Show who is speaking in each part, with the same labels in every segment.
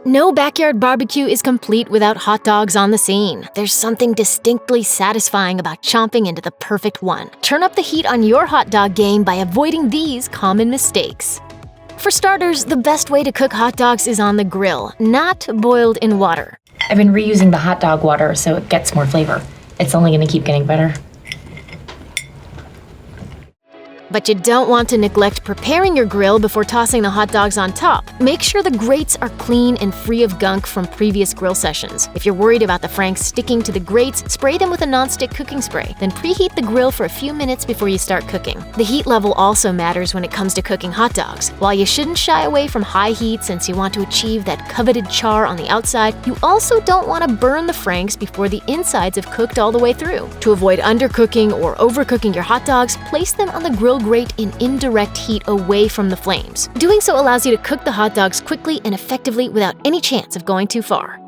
Speaker 1: No backyard barbecue is complete without hot dogs on the scene. There's something distinctly satisfying about chomping into the perfect one. Turn up the heat on your hot dog game by avoiding these common mistakes. For starters, the best way to cook hot dogs is on the grill, not boiled in water.
Speaker 2: I've been reusing the hot dog water so it gets more flavor. It's only going to keep getting better.
Speaker 1: But you don't want to neglect preparing your grill before tossing the hot dogs on top. Make sure the grates are clean and free of gunk from previous grill sessions. If you're worried about the franks sticking to the grates, spray them with a non-stick cooking spray. Then preheat the grill for a few minutes before you start cooking. The heat level also matters when it comes to cooking hot dogs. While you shouldn't shy away from high heat since you want to achieve that coveted char on the outside, you also don't want to burn the franks before the insides have cooked all the way through. To avoid undercooking or overcooking your hot dogs, place them on the grill grate in indirect heat away from the flames. Doing so allows you to cook the hot dogs quickly and effectively without any chance of going too far.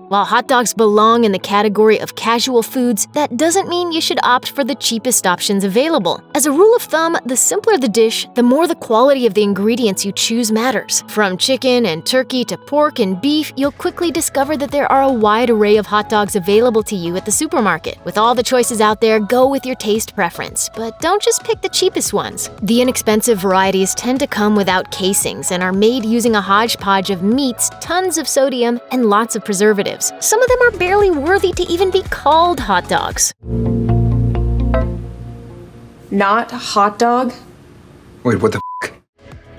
Speaker 1: While hot dogs belong in the category of casual foods, that doesn't mean you should opt for the cheapest options available. As a rule of thumb, the simpler the dish, the more the quality of the ingredients you choose matters. From chicken and turkey to pork and beef, you'll quickly discover that there are a wide array of hot dogs available to you at the supermarket. With all the choices out there, go with your taste preference, but don't just pick the cheapest ones. The inexpensive varieties tend to come without casings and are made using a hodgepodge of meats, tons of sodium, and lots of preservatives. Some of them are barely worthy to even be called hot dogs.
Speaker 3: Not hot dog?
Speaker 4: Wait, what the f***?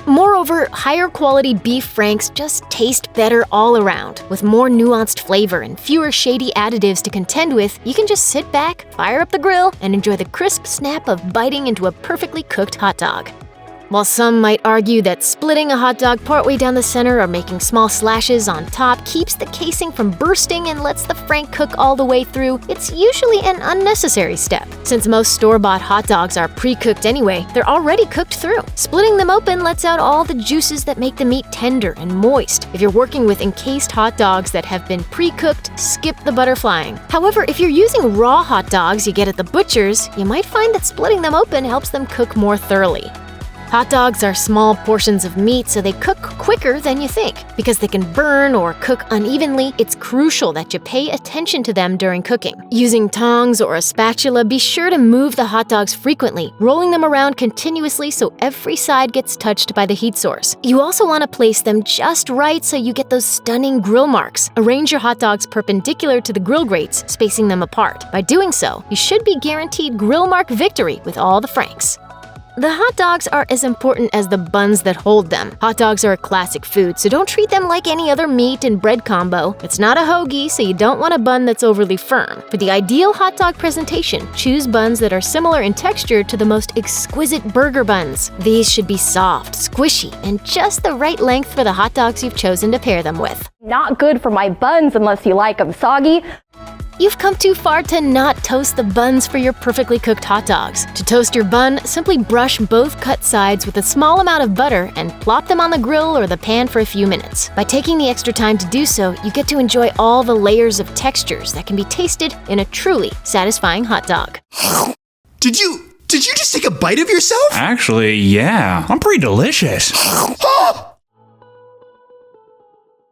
Speaker 1: Moreover, higher quality beef franks just taste better all around. With more nuanced flavor and fewer shady additives to contend with, you can just sit back, fire up the grill, and enjoy the crisp snap of biting into a perfectly cooked hot dog. While some might argue that splitting a hot dog partway down the center or making small slashes on top keeps the casing from bursting and lets the frank cook all the way through, it's usually an unnecessary step. Since most store-bought hot dogs are pre-cooked anyway, they're already cooked through. Splitting them open lets out all the juices that make the meat tender and moist. If you're working with encased hot dogs that have been pre-cooked, skip the butterflying. However, if you're using raw hot dogs you get at the butcher's, you might find that splitting them open helps them cook more thoroughly. Hot dogs are small portions of meat, so they cook quicker than you think. Because they can burn or cook unevenly, it's crucial that you pay attention to them during cooking. Using tongs or a spatula, be sure to move the hot dogs frequently, rolling them around continuously so every side gets touched by the heat source. You also want to place them just right so you get those stunning grill marks. Arrange your hot dogs perpendicular to the grill grates, spacing them apart. By doing so, you should be guaranteed grill mark victory with all the franks. The hot dogs are as important as the buns that hold them. Hot dogs are a classic food, so don't treat them like any other meat and bread combo. It's not a hoagie, so you don't want a bun that's overly firm. For the ideal hot dog presentation, choose buns that are similar in texture to the most exquisite burger buns. These should be soft, squishy, and just the right length for the hot dogs you've chosen to pair them with.
Speaker 5: Not good for my buns unless you like them soggy.
Speaker 1: You've come too far to not toast the buns for your perfectly cooked hot dogs. To toast your bun, simply brush both cut sides with a small amount of butter and plop them on the grill or the pan for a few minutes. By taking the extra time to do so, you get to enjoy all the layers of textures that can be tasted in a truly satisfying hot dog.
Speaker 6: Did you just take a bite of yourself?
Speaker 7: Actually, yeah. I'm pretty delicious.